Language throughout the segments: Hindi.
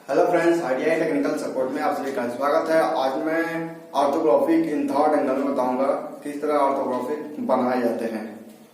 Hello friends, ITI technical support में आप सभी का स्वागत है। आज मैं ऑर्थोग्राफिक इन थर्ड एंगल में बताऊंगा किस तरह ऑर्थोग्राफिक बनाए जाते हैं।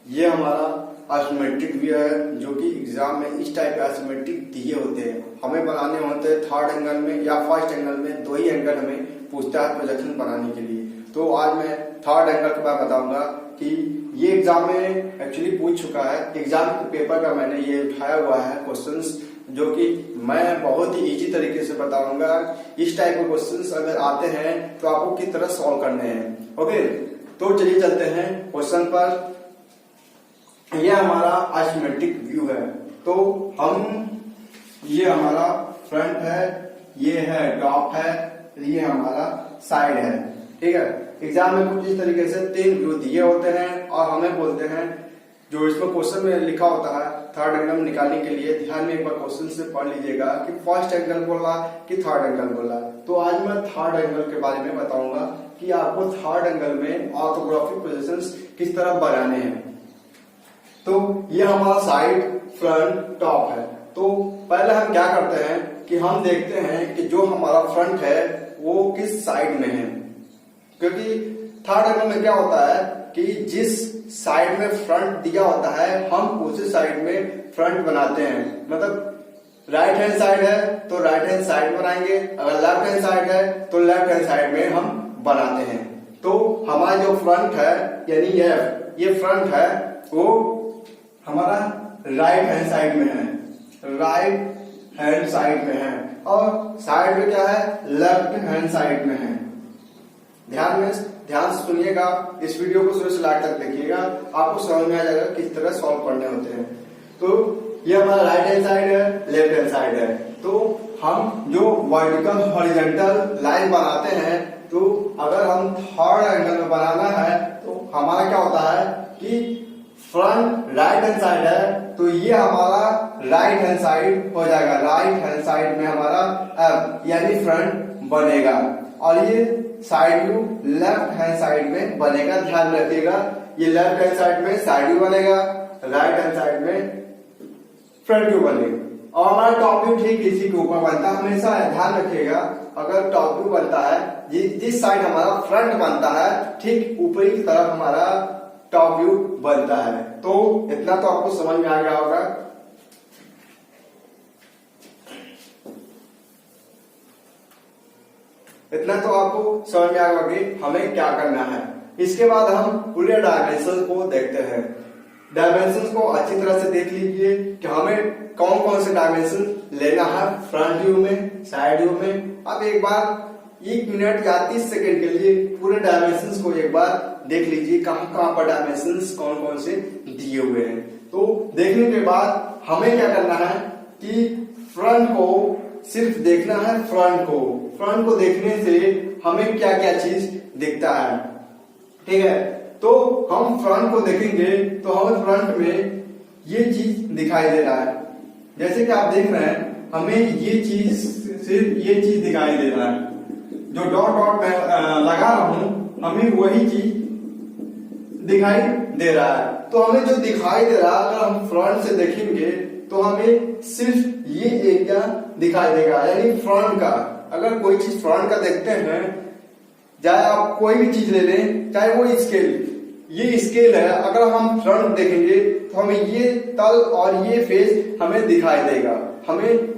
ये हमारा एसिमेट्रिक व्यू है जो कि एग्जाम में इस टाइप के एसिमेट्रिक दिए होते हैं। हमें बनाने होते हैं थर्ड एंगल में या फर्स्ट एंगल में, दो ही एंगल हमें पूछता है प्रोजेक्शन बनाने के लिए। तो आज मैं थर्ड एंगल के बारे में बताऊंगा कि ये एग्जाम में एक्चुअली पूछ चुका है। एग्जाम के पेपर का मैंने ये उठाया हुआ है क्वेश्चंस, जो कि मैं बहुत ही इजी तरीके से बताऊंगा। इस टाइप के क्वेश्चंस अगर आते हैं तो आपको किस तरह सॉल्व करने हैं। ओके, तो चलिए चलते हैं क्वेश्चन पर। यह हमारा एसिमेट्रिक व्यू है। तो ये हमारा फ्रंट है, ये है टॉप है, ये हमारा साइड है। ठीक है, एग्जाम में कुछ इस तरीके से 3 व्यू दिए होते हैं और हमें बोलते हैं, जो इसमें क्वेश्चन में लिखा होता है थर्ड एंगल निकालने के लिए ध्यान में एक बार क्वेश्चन से पढ़ लीजिएगा कि फर्स्ट एंगल बोला कि थर्ड एंगल बोला। तो आज मैं थर्ड एंगल के बारे में बताऊंगा कि आपको थर्ड एंगल में ऑर्थोग्राफिक पोजीशंस किस तरह बनाने हैं। तो ये हमारा साइड, फ्रंट, टॉप है। तो पहले हम क्या करते हैं कि हम देखते हैं कि जो हमारा फ्रंट है वो किस साइड में है, क्योंकि थर्ड एंगल में क्या होता है कि जिस साइड में फ्रंट दिया होता है हम उसी साइड में फ्रंट बनाते हैं। मतलब राइट हैंड साइड है तो राइट हैंड साइड बनाएंगे, अगर लेफ्ट हैंड साइड है तो लेफ्ट हैंड साइड में हम बनाते हैं। तो हमारा जो फ्रंट है यानी ये फ्रंट है वो हमारा राइट हैंड साइड में है, राइट हैंड साइड में है, और साइड में क्या है, लेफ्ट हैंड साइड में है। ध्यान से सुनिएगा, इस वीडियो को शुरू से लास्ट तक देखिएगा, आपको समझ में आ जाएगा किस तरह सॉल्व करने होते हैं। तो ये हमारा राइट हैंड साइड है, लेफ्ट हैंड साइड है। तो हम जो वर्टिकल हॉरिजॉन्टल लाइन बनाते हैं, तो अगर हम थर्ड एंगल में बनाना है तो हमारा क्या होता है कि फ्रंट राइट हैंड साइड है तो ये हमारा राइट हैंड साइड हो जाएगा। राइट हैंड साइड में हमारा एफ यानी फ्रंट बनेगा, और ये side view left hand side में बनेगा। ध्यान रखिएगा, ये लेफ्ट हैंड साइड में साइड व्यू बनेगा, राइट हैंड साइड में फ्रंट व्यू बनेगा। और हमारा टॉप व्यू ठीक इसी के ऊपर बनता है। हमेशा ध्यान रखिएगा, अगर टॉप व्यू बनता है, जिस साइड हमारा फ्रंट बनता है ठीक ऊपरी की तरफ हमारा टॉप व्यू बनता है। तो इतना तो आपको समझ में आ गया होगा। इतना तो आपको समझ में आ गया कि हमें क्या करना है। इसके बाद हम पूरे डायमेंशन को देखते हैं। डायमेंशन को अच्छी तरह से देख लीजिए कि हमें कौन कौन से डायमेंशन लेना है फ्रंट व्यू में, साइड व्यू में। अब एक बार 1 मिनट या 30 सेकेंड के लिए पूरे डायमेंशन को एक बार देख लीजिए, कहाँ पर डायमेंशन कौन कौन से दिए हुए हैं। तो देखने के बाद हमें क्या करना है कि फ्रंट को सिर्फ देखना है। फ्रंट को देखने से हमें क्या क्या चीज दिखता है, ठीक है। तो हम फ्रंट को देखेंगे तो हमें फ्रंट में ये चीज दिखाई दे रहा है। जैसे कि आप देख रहे हैं, हमें ये चीज, सिर्फ ये चीज दिखाई दे रहा है। जो डॉट डॉट मैं लगा रहा हूं, हमें वही चीज दिखाई दे रहा है। तो हमें जो दिखाई दे रहा है, अगर हम फ्रंट से देखेंगे तो हमें सिर्फ ये एरिया दिखाई देगा, यानी फ्रंट का। अगर कोई चीज फ्रंट का देखते हैं, चाहे आप कोई भी चीज ले लें, चाहे वो स्केल, ये स्केल है, अगर हम फ्रंट देखेंगे तो हमें ये तल और ये फेस हमें दिखाई देगा। हमें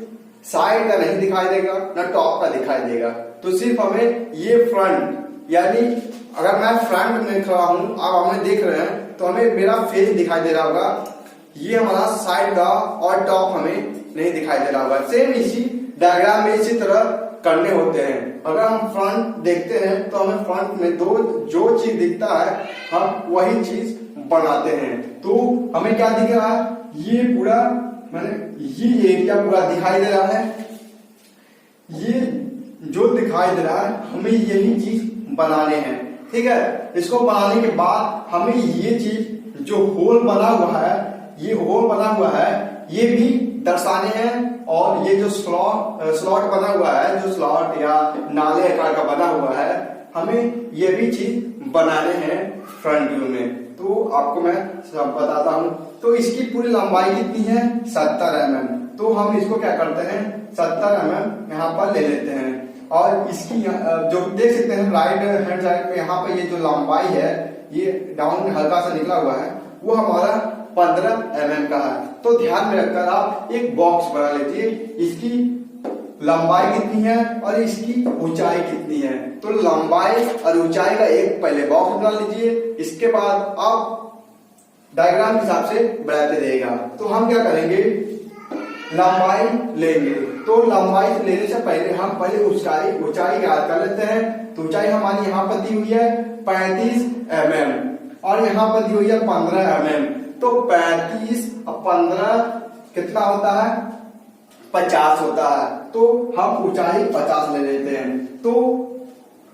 साइड का नहीं दिखाई देगा, ना टॉप का दिखाई देगा। तो सिर्फ हमें ये फ्रंट, यानी अगर मैं फ्रंट में खड़ा हूं, आप हमें देख रहे हैं तो हमें मेरा फेस दिखाई दे रहा होगा। ये हमारा साइड का और टॉप हमें नहीं दिखाई दे रहा होगा। सेम इसी डायग्राम में इसी तरह करने होते हैं। अगर हम फ्रंट देखते हैं तो हमें फ्रंट में जो चीज दिखता है हम वही चीज बनाते हैं। तो हमें क्या दिख रहा है, ये पूरा ये एरिया पूरा दिखाई दे रहा है। ये जो दिखाई दे रहा है हमें यही चीज बनाने हैं, ठीक है। इसको बनाने के बाद हमें ये चीज जो होल बना हुआ है, ये होल बना हुआ है, ये भी दर्शाने हैं। और ये जो स्लॉट बना हुआ है, जो स्लॉट या नाले आकार का बना हुआ है, हमें ये भी चीज बनाने हैं फ्रंट व्यू में। तो आपको मैं सब बताता हूं। तो इसकी पूरी लंबाई कितनी है, 70 mm। तो हम इसको क्या करते हैं 70 mm यहाँ पर ले लेते हैं। और इसकी जो देख सकते हैं राइट हैंड साइड पे यहाँ पे ये जो लंबाई है ये डाउन में हल्का सा निकला हुआ है वो हमारा 15 mm का है। तो ध्यान में रखकर आप एक बॉक्स बना लीजिए, इसकी लंबाई कितनी है और इसकी ऊंचाई कितनी है। तो लंबाई और ऊंचाई का एक पहले बॉक्स बना लीजिए, इसके बाद आप डायग्राम के हिसाब से बढ़ाते रहेगा। तो हम क्या करेंगे लंबाई लेंगे, तो लंबाई लेने से पहले हम पहले ऊंचाई याद कर लेते हैं। तो ऊंचाई हमारी यहाँ पर दी हुई है 35 mm और यहाँ पर दी हुई है 15 mm। तो 35 और 15 कितना होता है 50 होता है। तो हम ऊंचाई 50 ले लेते हैं। तो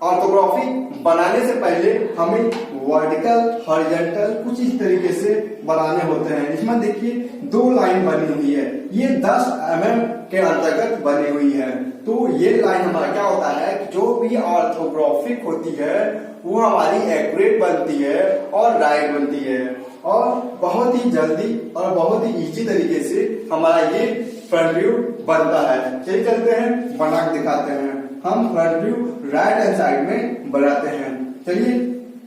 ऑर्थोग्राफी बनाने से पहले हमें वर्टिकल हॉरिजॉन्टल कुछ इस तरीके से बनाने होते हैं। इसमें देखिए 2 लाइन बनी हुई है, ये 10 mm के अंतर्गत बनी हुई है। तो ये लाइन हमारा क्या होता है जो भी ऑर्थोग्राफिक होती है वो हमारी एक्यूरेट बनती है और राइट बनती है और बहुत ही जल्दी और बहुत ही इजी तरीके से हमारा ये फ्रंट व्यू बनता है। चलिए चलते हैं बना के दिखाते हैं। हम front view right hand side में बनाते हैं। चलिए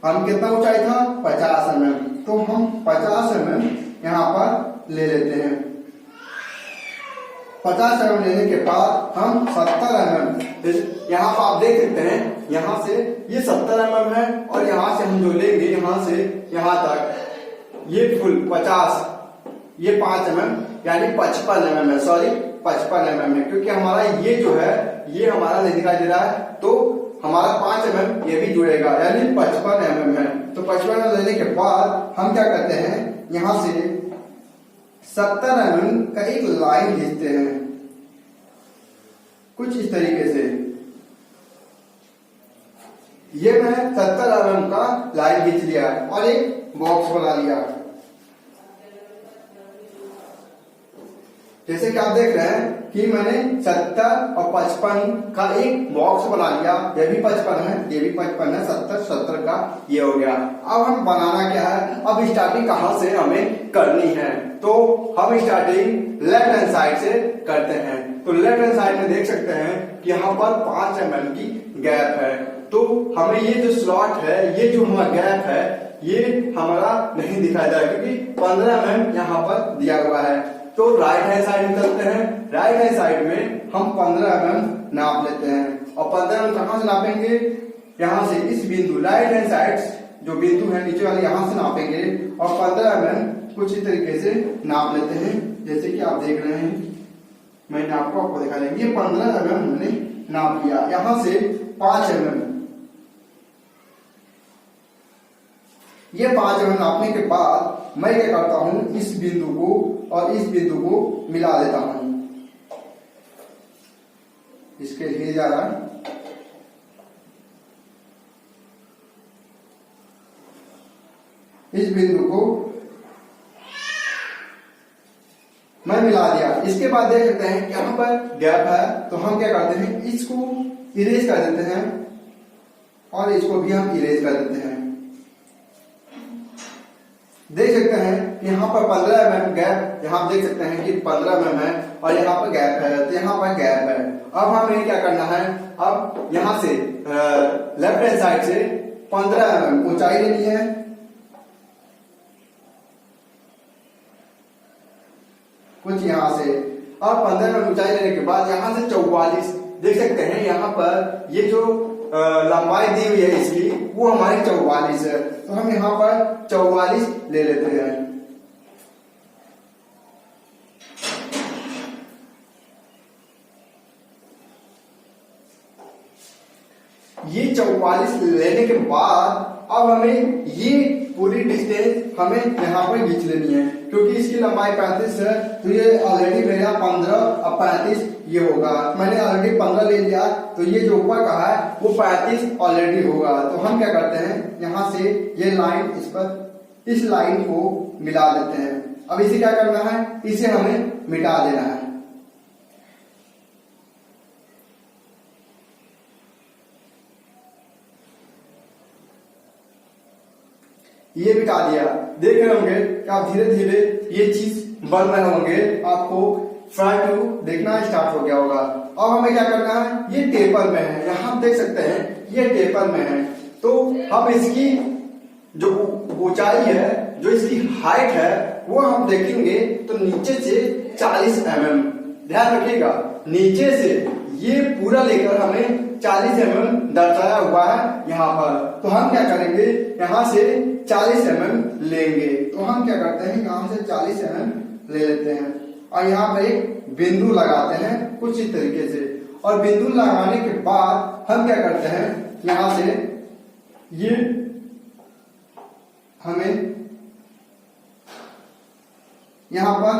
हम कितना ऊंचाई था 50 mm, तो हम 50 mm यहाँ पर ले लेते हैं। 50 mm लेने के बाद हम 70 mm यहाँ पर आप देख सकते हैं यहाँ से ये 70 mm है और यहाँ से हम जो लेंगे यहाँ से यहाँ तक ये फुल 50 ये 5 mm यानी 55 mm है, सॉरी 55 mm है क्योंकि हमारा ये जो है ये हमारा नहीं दिखाई दे रहा है तो हमारा 5 mm ये भी जुड़ेगा यानी 55 mm है। तो 55 mm लेने के बाद हम क्या करते हैं यहाँ से 70 mm का एक लाइन खींचते हैं कुछ इस तरीके से। ये मैं 70 mm का लाइन खींच लिया और एक बॉक्स बना लिया। जैसे कि आप देख रहे हैं कि मैंने 70 और 55 का एक बॉक्स बना लिया। ये भी 55 है, ये भी 55 है, 70 का ये हो गया। अब हम बनाना क्या है, अब स्टार्टिंग कहाँ से हमें करनी है, तो हम स्टार्टिंग लेफ्ट हैंड साइड से करते हैं। तो लेफ्ट हैंड साइड में देख सकते हैं कि यहाँ पर 5 mm की गैप है। तो हमें ये जो स्लॉट है ये जो हमारा गैप है ये हमारा नहीं दिखाई दे रहा क्योंकि 15 mm यहाँ पर दिया हुआ है। तो राइट हैंड साइड में चलते हैं। राइट हैंड साइड में हम 15 mm नाप लेते हैं और 15 mm कहां से नापेंगे, यहां से इस बिंदु राइट हैंड साइड जो बिंदु है नीचे वाले यहां से नापेंगे और 15 mm कुछ इस तरीके से नाप लेते हैं। जैसे कि आप देख रहे हैं मैंने आपको दिखा देंगे ये 15 mm हमने नाप लिया। यहां से 5 mm ये 5 mm नापने के बाद मैं क्या करता हूं इस बिंदु को और इस बिंदु को मिला देता हूं। इसके लिए जा रहा है इस बिंदु को मैं मिला दिया। इसके बाद देख सकते हैं कि यहां पर गैप है तो हम क्या करते हैं इसको इरेज कर देते हैं और इसको भी हम इरेज कर देते हैं। देख सकते हैं कि यहाँ पर 15 mm गैप, यहाँ देख सकते हैं कि 15 mm है और यहाँ पर गैप है, तो यहाँ पर गैप है। अब हमें क्या करना है, अब यहाँ से लेफ्ट हैंड साइड से 15 mm ऊंचाई लेनी है कुछ यहाँ से और 15 mm ऊंचाई लेने के बाद यहाँ से 44 देख सकते हैं यहाँ पर ये जो लंबाई दी हुई है इसकी वो हमारी 44 है। तो हम यहाँ पर 44 ले लेते हैं। ये 44 लेने के बाद अब हमें ये पूरी डिस्टेंस हमें यहाँ पर खींच लेनी है क्योंकि इसकी लंबाई 35 है। तो ये ऑलरेडी मेरा 15 और 35 ये होगा। मैंने ऑलरेडी 15 ले लिया तो ये जो ऊपर का है वो 35 ऑलरेडी होगा। तो हम क्या करते हैं यहाँ से ये लाइन इस पर इस लाइन को मिला देते हैं। अब इसे क्या करना है, इसे हमें मिटा देना है। ये मिटा दिया। देख रहे होंगे कि आप धीरे धीरे ये चीज बन रहे होंगे, आपको फ्रंट व्यू देखना स्टार्ट हो गया होगा। अब हमें क्या करना है, ये टेपर में है, यहाँ आप देख सकते हैं ये टेपर में है। तो हम इसकी जो ऊंचाई है, जो इसकी हाइट है, वो हम देखेंगे तो नीचे से 40 mm, ध्यान रखिएगा नीचे से ये पूरा लेकर हमें 40 mm दर्शाया हुआ है यहाँ पर। तो हम क्या करेंगे, यहाँ से 40 mm लेंगे। तो हम क्या करते हैं, यहाँ से 40 mm ले लेते हैं और यहाँ पर एक बिंदु लगाते हैं कुछ इस तरीके से। और बिंदु लगाने के बाद हम क्या करते हैं, यहाँ से ये हमें यहाँ पर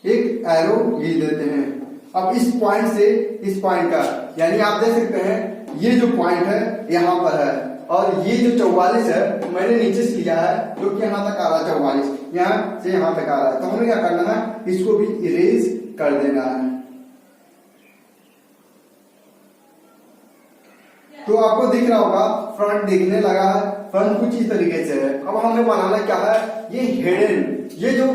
एक एरो खींच देते हैं। अब इस पॉइंट से इस पॉइंट का, यानी आप देख सकते हैं ये जो पॉइंट है यहाँ पर है, और ये जो 44 है मैंने नीचे से लिया है, जो कि यहाँ तक आ रहा है 44, यहाँ से यहाँ तक आ रहा है। तो हमें क्या करना है, इसको भी इरेज कर देना है। तो आपको दिख रहा होगा फ्रंट दिखने लगा है, फ्रंट कुछ इस तरीके से है। अब हमें बनाना क्या है, ये हिडन, ये जो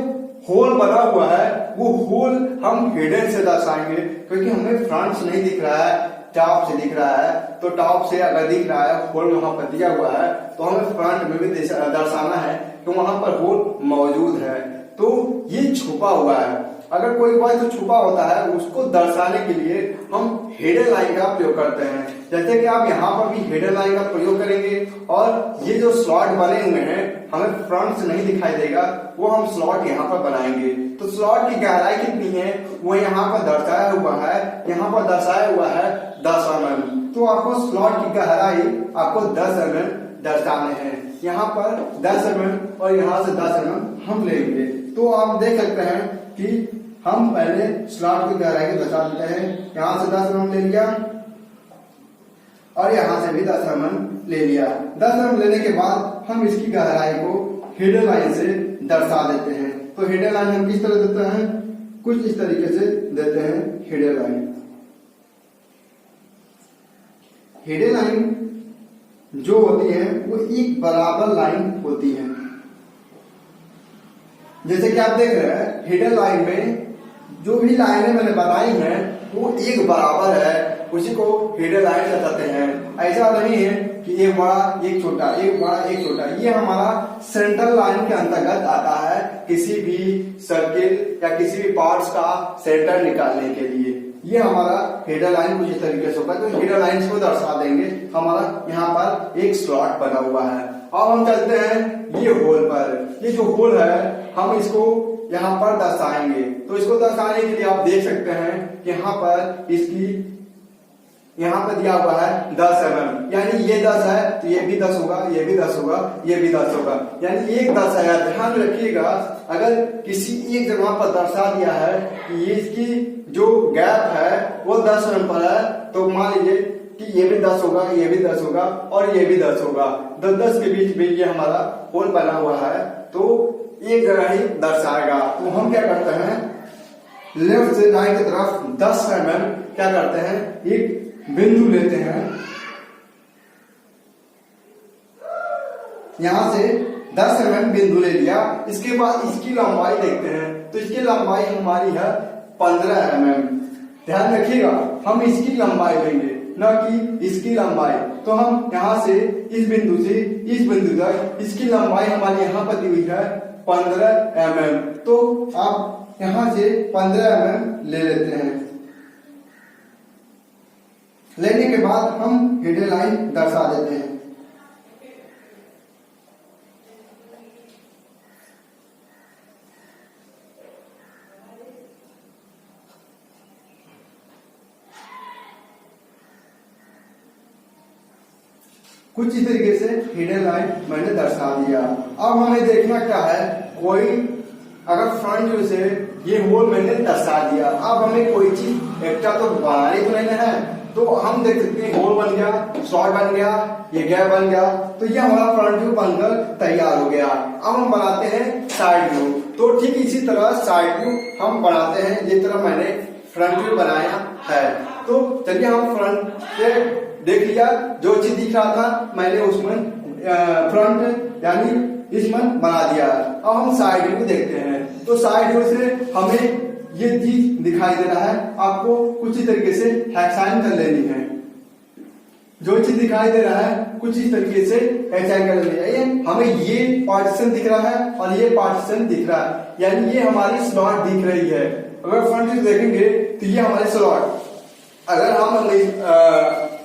होल बना हुआ है वो होल हम हिडन से दर्शाएंगे, क्योंकि हमें फ्रंट से नहीं दिख रहा है, टॉप से दिख रहा है। तो टॉप से अगर दिख रहा है, होल वहां पर दिया हुआ है, तो हमें फ्रंट में भी दर्शाना है कि वहां पर होल मौजूद है। तो ये छुपा हुआ है, अगर कोई वस्तु छुपा होता है उसको दर्शाने के लिए हम हिडन लाइन का प्रयोग करते हैं। जैसे कि आप यहाँ पर भी हिडन लाइन का प्रयोग करेंगे, और ये जो स्लॉट बने हुए हैं हमें फ्रंट से नहीं दिखाई देगा, वो हम स्लॉट यहाँ पर बनाएंगे। तो स्लॉट की गहराई कितनी है वो यहाँ पर दर्शाया हुआ है, यहाँ पर दर्शाया हुआ है 10 mm। तो आपको स्लॉट की गहराई आपको 10 mm दर्शाने हैं। यहाँ पर 10 mm और यहाँ से 10 mm हम लेंगे। तो आप देख सकते हैं कि हम पहले स्लॉट की गहराई को दर्शा देते हैं। यहाँ से 10 mm ले लिया और यहाँ से भी 10 mm ले लिया। 10 mm लेने के बाद हम इसकी गहराई को हिडन लाइन से दर्शा देते हैं। तो हिडन लाइन हम किस तरह देते हैं, कुछ इस तरीके से देते हैं हिडन लाइन। हिडन लाइन जो होती है वो एक बराबर लाइन होती है। जैसे कि आप देख रहे हैं हिडन लाइन में जो भी लाइनें मैंने बनाई हैं वो एक बराबर है, उसी को हिडन लाइन बताते हैं। ऐसा नहीं है कि एक बड़ा एक छोटा, एक बड़ा एक छोटा। ये हमारा सेंट्रल लाइन के अंतर्गत आता है, किसी भी सर्किल या किसी भी पार्ट्स का सेंटर निकालने के लिए। ये हमारा हिडन लाइन कुछ इस तरीके से होगा। तो हिडन लाइन को दर्शा देंगे। हमारा यहाँ पर एक स्लॉट बना हुआ है। अब हम चलते हैं ये होल पर। ये जो होल है हम इसको यहाँ पर दर्शाएंगे। तो इसको दर्शाने के लिए आप देख सकते हैं कि यहाँ पर इसकी यहाँ पर दिया हुआ है 10 mm, यानी ये 10 है तो ये भी 10 होगा, ये भी 10 होगा, ये भी 10 होगा, यानी एक 10 है। ध्यान रखिएगा, अगर किसी एक जगह पर दर्शा दिया है कि ये इसकी जो गैप है वो 10 mm पर है, तो मान लीजिए कि ये भी 10 होगा, ये भी 10 होगा और ये भी 10 होगा। 10-10 के बीच में ये हमारा होल बना हुआ है, तो एक जगह ही दर्शाएगा। तो हम क्या करते हैं, लेफ्ट से राइट की तरफ 10 mm क्या करते हैं, एक बिंदु लेते हैं। यहां से 10 mm बिंदु ले लिया। इसके बाद इसकी लंबाई देखते हैं, तो इसकी लंबाई हमारी है 15 mm। ध्यान रखिएगा, हम इसकी लंबाई लेंगे न कि इसकी लंबाई। तो हम यहाँ से इस बिंदु से इस बिंदु तक इसकी लंबाई हमारी यहाँ पर दी हुई है 15 mm। तो आप यहाँ से 15 mm ले लेते हैं। लेने के बाद हम हिडन लाइन दर्शा देते हैं। कुछ इस तरीके से हिडन लाइन मैंने दर्शा दिया। अब हमें देखना क्या है, कोई अगर फ्रंट व्यू से ये होल मैंने दर्शा दिया, अब हमें कोई चीज एक्स्ट्रा तो बनानी तो नहीं है। तो हम देख सकते हैं होल बन गया, स्लॉट बन गया, ये गैप बन गया, तो ये हमारा फ्रंट व्यू बनकर तैयार हो गया। अब हम बनाते हैं साइड व्यू। तो ठीक इसी तरह साइड व्यू हम बनाते हैं, जिस तरह मैंने फ्रंट व्यू बनाया है। तो चलिए हम फ्रंट से देख लिया, जो चीज दिख रहा था मैंने उसमें फ्रंट यानी इसमें बना दिया। अब हम साइड व्यू देखते हैं। तो साइड व्यू से हमें ये चीज दिखाई दे रहा है, आपको कुछ इस तरीके से हेक्साइन कर लेनी है। जो चीज दिखाई दे रहा है कुछ इस तरीके से हेक्साइन कर लेनी है। हमें ये पार्टीशन दिख रहा है और ये पार्टीशन दिख रहा है, यानी ये हमारी स्लॉट दिख रही है। अगर फ्रंट व्यू देखेंगे तो ये हमारी स्लॉट, अगर हम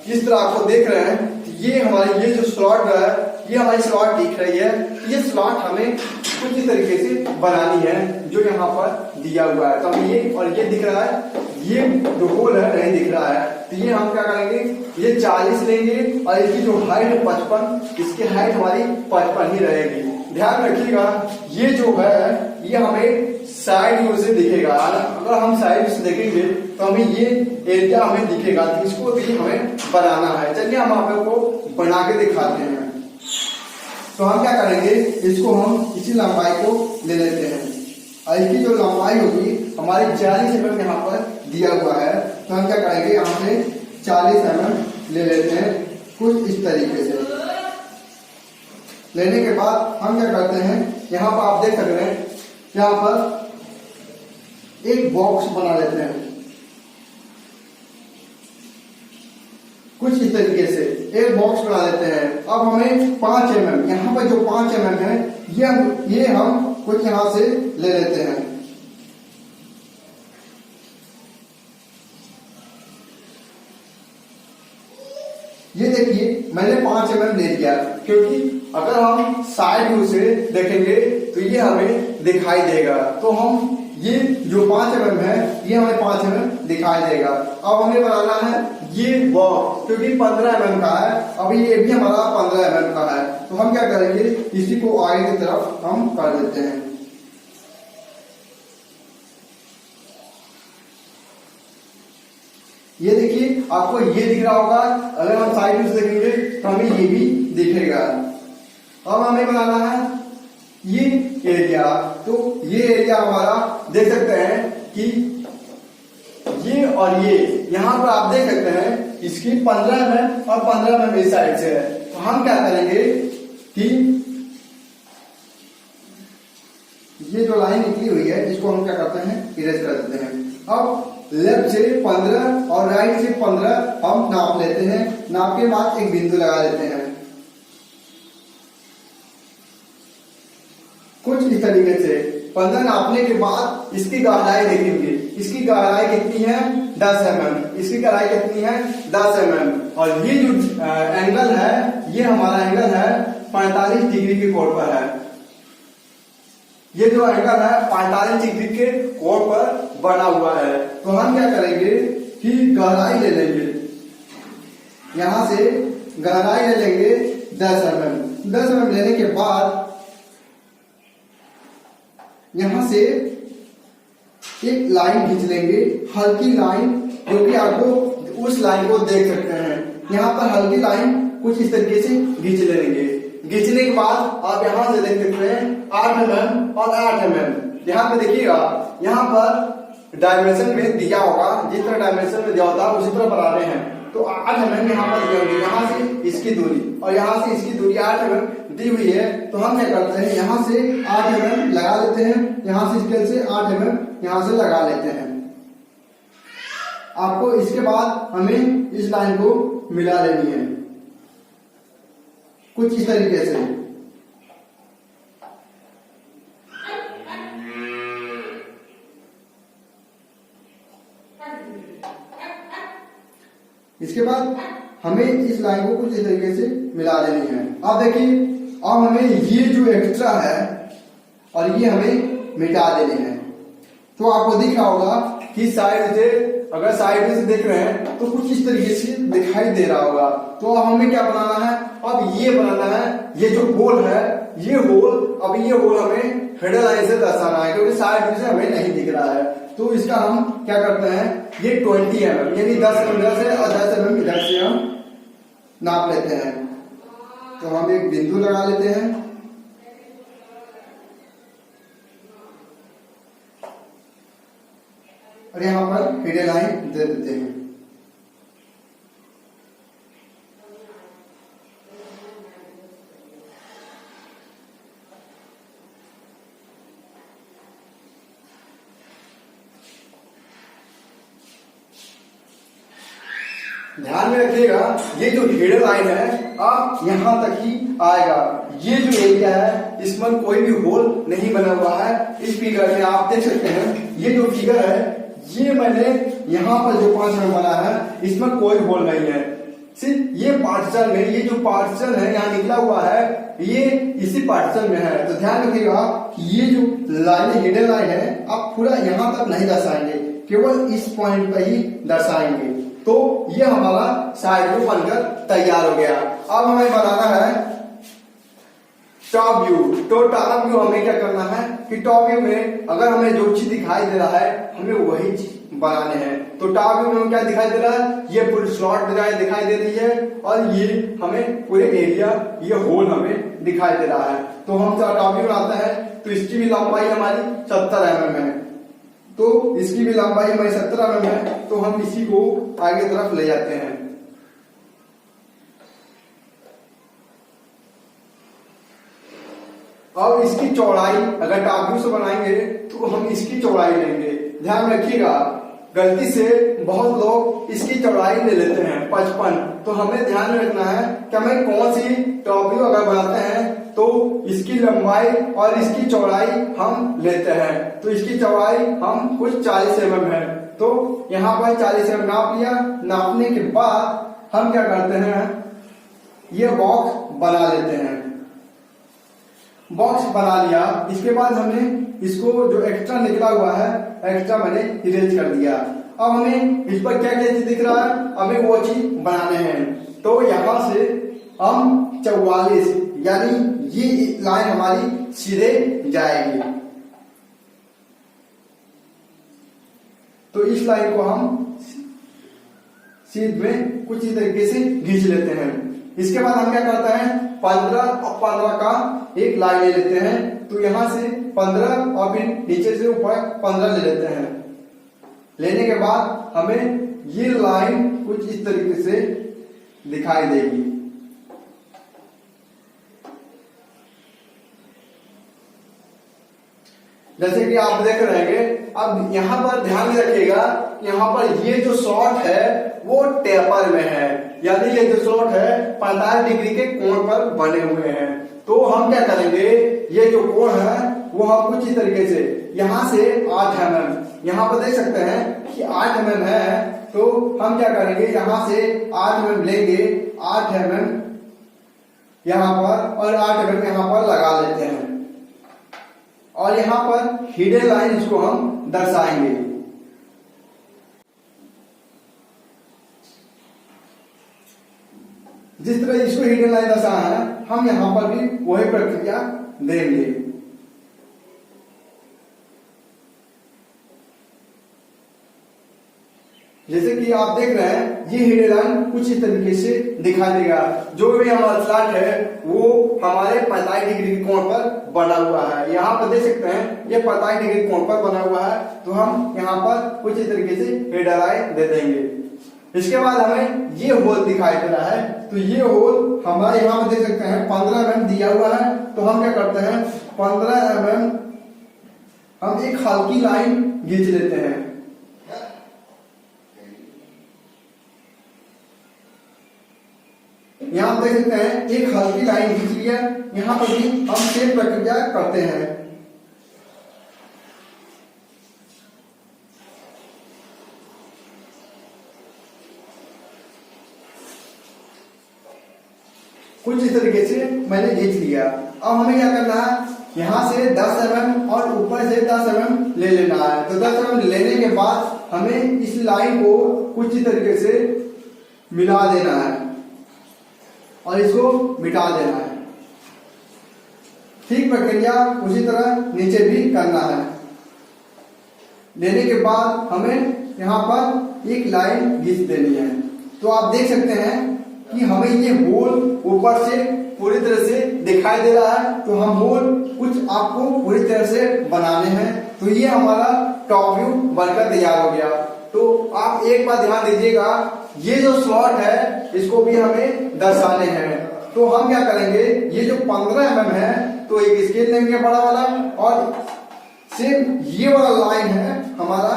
इस तरह आपको देख रहे हैं तो ये हमारी ये जो स्लॉट है ये हमारी स्लॉट दिख रही है। ये स्लॉट हमें कुछ इस तरीके से बनानी है जो यहाँ पर दिया हुआ है। तो हमें ये और ये दिख रहा है, ये जो होल है नहीं दिख रहा है, तो ये हम क्या करेंगे, ये 40 लेंगे और इसकी जो हाइट है 55, इसकी हाइट हमारी 55 ही रहेगी। ध्यान रखिएगा ये जो है ये हमें साइड व्यू से दिखेगा। अगर हम साइड व्यू से देखेंगे तो हमें ये एरिया हमें दिखेगा, तो इसको भी हमें बनाना है। चलिए हम आपको बना के दिखाते हैं। तो हम क्या करेंगे, इसको हम इसी लंबाई को ले लेते हैं और इसकी जो लंबाई होगी हमारी 40 mm यहाँ पर दिया हुआ है। तो हम क्या करेंगे, यहाँ से 40 mm ले लेते हैं कुछ इस तरीके से। लेने के बाद हम क्या करते हैं, यहाँ पर आप देख सकते हैं यहाँ पर एक बॉक्स बना लेते हैं कुछ इस तरीके से, एक बॉक्स बना लेते हैं। अब हमें 5 mm, यहाँ पर जो 5 mm है ये हम कुछ यहाँ से ले लेते हैं। ये देखिए मैंने 5 mm ले लिया, क्योंकि अगर हम साइड व्यू से देखेंगे तो ये हमें दिखाई देगा। तो हम ये जो 5 mm है ये हमें 5 mm दिखाई देगा। अब हमें बनाना है ये बॉक्स, क्योंकि 15 mm का है, अभी ये भी हमारा 15 mm का है। तो हम क्या करेंगे, इसी को आगे की तरफ हम कर देते हैं। ये देखिए आपको ये दिख रहा होगा, अगर हम साइड व्यू से देखेंगे तो हमें ये भी दिखेगा। अब हमें बनाना है ये एरिया, तो ये एरिया हमारा देख सकते हैं कि ये और ये यहाँ पर आप देख सकते हैं इसकी 15 mm और 15 mm इस साइड से है। तो हम क्या करेंगे कि ये जो लाइन निकली हुई है इसको हम क्या करते हैं, इरेज कर देते हैं। अब लेफ्ट से 15 और राइट से 15 हम नाप लेते हैं। नाप के बाद एक बिंदु लगा लेते हैं कुछ इस तरीके से। 15 नापने के बाद इसकी गहराई देखेंगे, इसकी गहराई कितनी है, 10 mm, इसकी गहराई कितनी है, 10 mm। और ये जो एंगल है ये हमारा एंगल है 45 डिग्री के कोण पर है। ये जो एंगल है 45 डिग्री के कोण पर बना हुआ है। तो हम क्या करेंगे कि गहराई ले लेंगे, यहां से गहराई ले लेंगे 10 mm। 10 mm लेने के बाद यहां से एक लाइन खींच लेंगे, हल्की लाइन, जो कि आपको उस लाइन को देख सकते हैं। यहाँ पर हल्की लाइन कुछ इस तरीके से खींच लेंगे। खींचने के बाद आप यहां से देख सकते हैं 8 mm और 8 mm। यहाँ पे देखिएगा, यहाँ पर डायमेंशन में दिया होगा, जिस तरह डायमेंशन में दिया होता है उसी तरह बना रहे हैं। तो 8 mm यहाँ पर दिया होगी, यहाँ से इसकी दूरी और यहाँ से इसकी दूरी 8 mm दी हुई है। तो हम क्या करते हैं, यहाँ से 8 mm लगा लेते हैं, यहाँ से स्केल से 8 mm यहाँ से लगा लेते हैं। आपको इसके बाद हमें इस लाइन को मिला लेनी है कुछ इस तरीके से। इसके बाद हमें इस लाइन को कुछ इस तरीके से मिला देनी है। अब देखिए, अब हमें ये जो एक्स्ट्रा है और ये हमें मिटा देने हैं। तो आपको दिख रहा होगा कि साइड से, अगर साइड से देख रहे हैं तो कुछ इस तरीके से दिखाई दे रहा होगा। तो अब हमें क्या बनाना है, अब ये बनाना है, ये जो होल है ये होल, अब ये होल हमें हेडर लाइन से दर्शाना है, क्योंकि साइड से हमें नहीं दिख रहा है। तो इसका हम क्या करते हैं, ये 20 mm यानी 10 mm इधर से और 10 mm इधर से हम नाप लेते हैं। तो हम एक बिंदु लगा लेते हैं और यहाँ पर हेडर लाइन दे देते हैं। ध्यान में रखिएगा, ये जो हेडर लाइन है आप यहाँ तक ही आएगा। ये जो एरिया है इसमें कोई भी होल नहीं बना हुआ है। इस फिगर में आप देख सकते हैं, ये जो फिगर है ये मैंने यहाँ पर जो 5 में बना है इसमें कोई होल नहीं है। सिर्फ ये पार्टीशन में, ये जो पार्टीशन है यहाँ निकला हुआ है ये इसी पार्टीशन में है। तो ध्यान रखिएगा ये जो लाइन हेडर लाइन है आप पूरा यहाँ तक नहीं दर्शाएंगे, केवल इस पॉइंट पर ही दर्शाएंगे। तो ये हमारा साइड व्यू बनकर तैयार हो गया। अब हमें बनाना है टॉप व्यू। तो टॉप व्यू हमें क्या करना है कि टॉप व्यू में अगर हमें जो चीज दिखाई दे रहा है हमें वही चीज बनाने हैं। तो टॉप व्यू में क्या दिखाई दे रहा है, ये पूरी स्लॉट दिखाई दे रही है और ये हमें पूरे एरिया, ये होल हमें दिखाई दे रहा है। तो हम टॉप व्यू बनाते हैं तो इसकी भी लंबाई हमारी 70 mm है, तो इसकी भी लंबाई हमारी 70 mm है। तो हम इसी को आगे तरफ ले जाते हैं। अब इसकी चौड़ाई अगर टॉप व्यू से बनाएंगे तो हम इसकी चौड़ाई लेंगे। ध्यान रखिएगा, गलती से बहुत लोग इसकी चौड़ाई ले लेते हैं 55। तो हमें ध्यान में रखना है कि हमें कौन सी टॉप व्यू अगर बनाते हैं तो इसकी लंबाई और इसकी चौड़ाई हम लेते हैं। तो इसकी चौड़ाई हम कुछ 40 mm है, तो यहाँ पर 40 mm नाप लिया। नापने के बाद हम क्या करते हैं, ये बॉक्स बना लेते हैं। बॉक्स बना लिया, इसके बाद हमने इसको जो एक्स्ट्रा निकला हुआ है एक्स्ट्रा मैंने इरेज कर दिया। अब हमें इस पर क्या क्या चीज दिख रहा है, हमें वो चीज बनाने हैं। तो यहां से हम 44 यानी ये लाइन हमारी सीधे जाएगी। तो इस लाइन को हम सीध में कुछ इस तरीके से खींच लेते हैं। इसके बाद हम क्या करते हैं, 15 और 15 का एक लाइन ले लेते हैं। तो यहां से 15 और फिर नीचे से ऊपर 15 ले लेते हैं। लेने के बाद हमें ये लाइन कुछ इस तरीके से दिखाई देगी। जैसे कि आप देख रहे हैं। अब यहाँ पर ध्यान में रखिएगा, यहाँ पर ये जो शॉट है वो टेपर में है, यानी ये जो शॉट है 45 डिग्री के कोण पर बने हुए हैं। तो हम क्या करेंगे, ये जो कोण है वो हम कुछ इस तरीके से यहाँ से 8 mm, यहाँ पर देख सकते हैं कि 8 mm है। तो हम क्या करेंगे, यहाँ से 8 mm लेंगे, 8 mm यहाँ पर और 8 mm यहाँ पर लगा लेते हैं। और यहाँ पर हिडन लाइन इसको हम दर्शाएंगे। जिस तरह इसको हिडन लाइन दर्शाना है हम यहाँ पर भी वही प्रक्रिया देंगे। जैसे कि आप देख रहे हैं ये हिडन लाइन कुछ इस तरीके से दिखाई देगा। जो भी हमारा स्लॉट है वो हमारे 45 डिग्री के कोण पर बना हुआ है। यहाँ पर देख सकते हैं ये 45 डिग्री कोण पर बना हुआ है। तो हम यहाँ पर कुछ इस तरीके से हिडन लाइन दे देंगे। इसके बाद हमें ये होल दिखाई दे रहा है। तो ये होल हमारे यहाँ पर देख सकते हैं 15 mm दिया हुआ है। तो हम क्या करते हैं, 15 mm हम एक हल्की लाइन खींच लेते हैं। यहाँ देख सकते हैं एक हल्की लाइन खींच लिया। यहाँ पर भी हम सेम प्रक्रिया करते हैं। कुछ इस तरीके से मैंने खींच लिया। अब हमें क्या करना है, यहाँ से 10 mm और ऊपर से 10 mm ले लेना है। तो 10 mm लेने के बाद हमें इस लाइन को कुछ इस तरीके से मिला देना है और इसको मिटा देना है। ठीक प्रक्रिया उसी तरह नीचे भी करना है। लेने के बाद हमें यहाँ पर एक लाइन खींच देनी है। तो आप देख सकते हैं कि हमें ये होल ऊपर से पूरी तरह से दिखाई दे रहा है। तो हम होल कुछ आपको पूरी तरह से बनाने हैं। तो ये हमारा टॉप व्यू बनकर तैयार हो गया। तो आप एक बार ध्यान दीजिएगा, ये जो स्लॉट है इसको भी हमें दर्शाने हैं। तो हम क्या करेंगे, ये जो 15 mm है तो एक स्केल लेंगे बड़ा वाला और सिर्फ ये वाला लाइन है हमारा,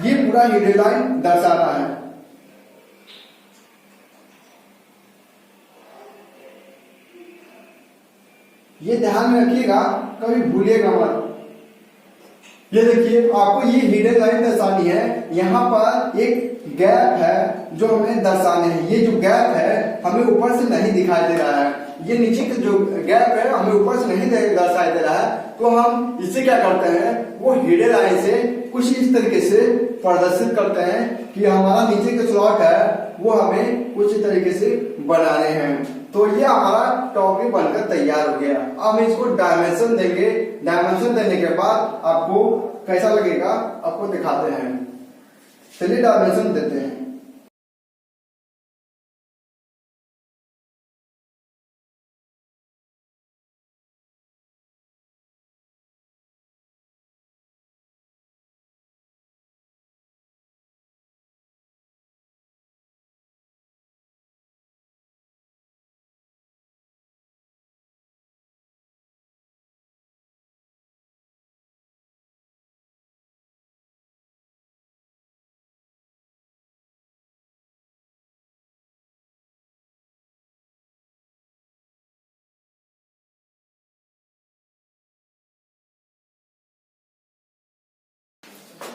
ये पूरा हिडन लाइन दर्शाता है। ये ध्यान में रखिएगा, कभी भूलिएगा मत। ये देखिए, आपको ये हिडन लाइन दर्शानी है। यहाँ पर एक गैप है जो हमें दर्शाने हैं। ये जो गैप है हमें ऊपर से नहीं दिखाई दे रहा है, ये नीचे का जो गैप है हमें ऊपर से नहीं दर्शाई दे रहा है। तो हम इससे क्या करते हैं, वो हिडन लाइन से कुछ इस तरीके से प्रदर्शित करते हैं कि हमारा नीचे का स्लॉट है वो हमें कुछ इस तरीके से बनाने हैं। तो ये हमारा टॉपिक बनकर तैयार हो गया। अब हम इसको डायमेंशन देंगे। डायमेंशन देने के बाद आपको कैसा लगेगा आपको दिखाते हैं। चलिए डायमेंशन देते हैं।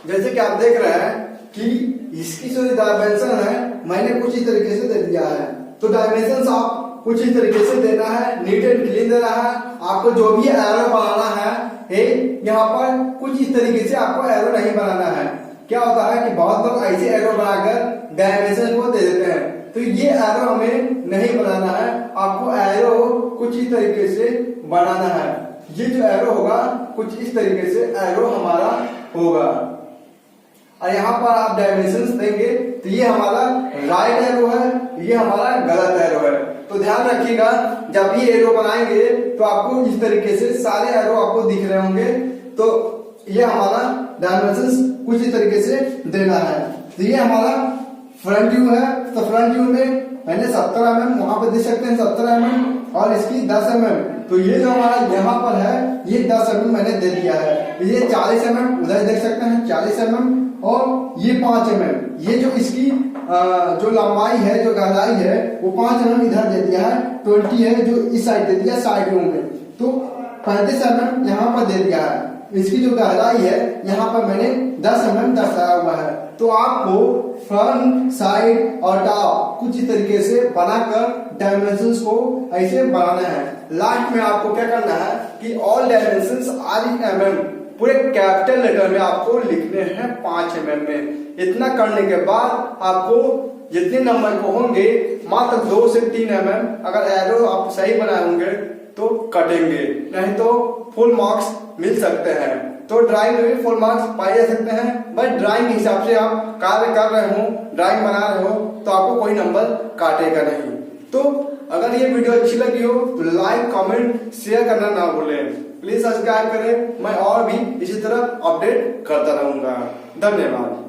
जैसे कि आप देख रहे हैं कि इसकी जो डायमेंशन है मैंने कुछ इस तरीके से दे दिया है। तो डायमेंशन आप कुछ इस तरीके से देना है, नीट एंड क्लीन देना है। आपको जो भी एरो बनाना है यहाँ पर कुछ इस तरीके से आपको एरो नहीं बनाना है। क्या होता है कि बहुत लोग ऐसे एरो बनाकर डायमेंशन को दे देते हैं, तो ये एरो हमें नहीं बनाना है। आपको एरो कुछ इस तरीके से बनाना है। ये जो एरो होगा कुछ इस तरीके से एरो हमारा होगा। और यहाँ पर आप डायमेंशंस देंगे तो ये हमारा राइट एरो है, ये हमारा गलत एरो है। तो ध्यान रखिएगा, जब ये एरो बनाएंगे तो आपको इस तरीके से सारे एरो आपको दिख रहे होंगे। तो ये हमारा डायमेंशंस कुछ इस तरीके से देना है। तो ये हमारा फ्रंट व्यू है। तो फ्रंट व्यू में मैंने 70 mm वहां पर दे सकते हैं 70 mm और इसकी 10 mm। तो ये जो हमारा यहाँ पर है ये 10 mm मैंने दे दिया है। ये 40 mm उधर देख सकते हैं 40 mm और ये 5 mm। ये जो इसकी जो लंबाई है जो गहराई है वो 5 mm इधर दे दिया है, 20 है जो इस साइड दे दिया साइड व्यू में। तो 35 mm यहाँ पर दे दिया है। इसकी जो गहराई है यहाँ पर मैंने 10 mm दर्शाया हुआ है। तो आपको फ्रंट साइड और टॉप कुछ इस तरीके से बनाकर डायमेंशंस को ऐसे बनाना है। लास्ट में आपको क्या करना है कि all dimensions are in mm पूरे कैपिटल लेटर में आपको लिखने हैं 5 mm में। इतना करने के बाद आपको जितने नंबर को होंगे मात्र 2 से 3 mm अगर एरो आप सही बनाए होंगे तो कटेंगे, नहीं तो फुल मार्क्स मिल सकते हैं। तो ड्राइंग में भी फुल मार्क्स पाए जा सकते हैं। बस ड्राइंग के हिसाब से आप कार्य कर रहे हो, ड्राइंग बना रहे हो तो आपको कोई नंबर काटेगा नहीं। तो अगर ये वीडियो अच्छी लगी हो तो लाइक कमेंट शेयर करना ना भूलें। प्लीज सब्सक्राइब करें, मैं और भी इसी तरह अपडेट करता रहूंगा। धन्यवाद।